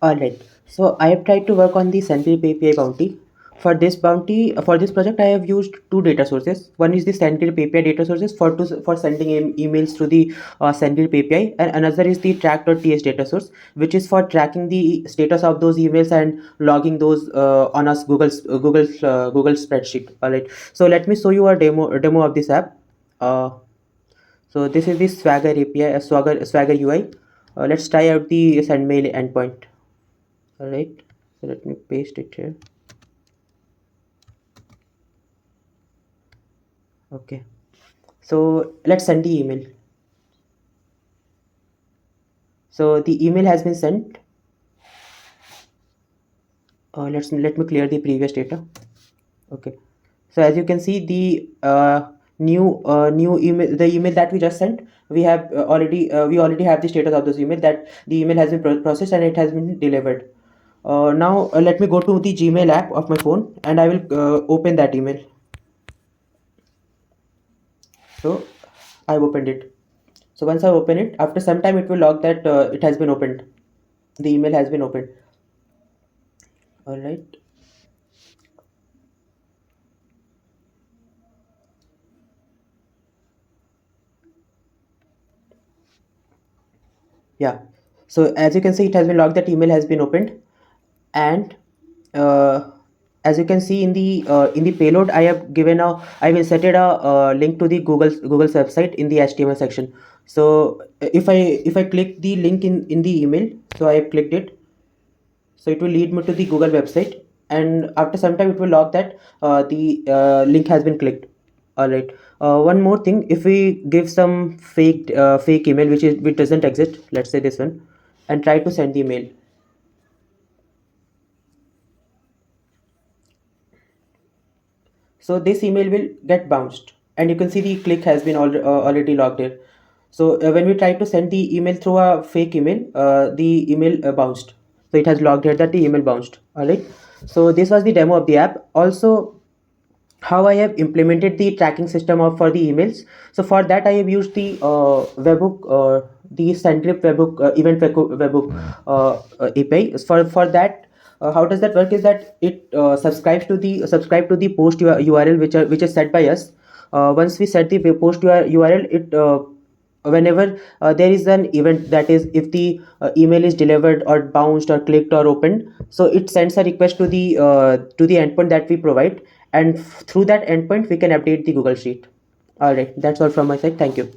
Alright, so I have tried to work on the Sendgrid API bounty. For this project, I have used two data sources. One is the Sendgrid API data sources for sending emails through the Sendgrid API, and another is the track.ts data source, which is for tracking the status of those emails and logging those on us Google spreadsheet. Alright, so let me show you a demo of this app. Uh, so this is the Swagger API, Swagger UI. Let's try out the sendmail endpoint. All right, so let me paste it here. Okay, so let's send the email. So the email has been sent. Let me clear the previous data. Okay, so as you can see, the new email, the email that we just sent, we already have the status of this email, that the email has been processed and it has been delivered. Now let me go to the Gmail app of my phone and I will open that email. So I've opened it. So once I open it, after some time it will log that it has been opened. The email has been opened. All right. Yeah. So as you can see, it has been logged that email has been opened, and uh, as you can see in the payload, I have inserted a link to the Google's website in the HTML section. So if I click the link in the email, so I have clicked it. So it will lead me to the Google website, and after some time it will log that the link has been clicked. All right. One more thing, if we give some fake email which doesn't exist, let's say this one, and try to send the email. So this email will get bounced, and you can see the click has been already logged here. So when we try to send the email through a fake email, the email bounced. So it has logged here that the email bounced. All right. So this was the demo of the app. Also, how I have implemented the tracking system for the emails. So for that, I have used the the Sendgrid webhook, webhook API. For that, how does that work? Is that it subscribe to the post URL which is set by us. Once we set the post URL, it whenever there is an event, that is if the email is delivered or bounced or clicked or opened, so it sends a request to the endpoint that we provide, and through that endpoint we can update the Google sheet. All right, that's all from my side. Thank you.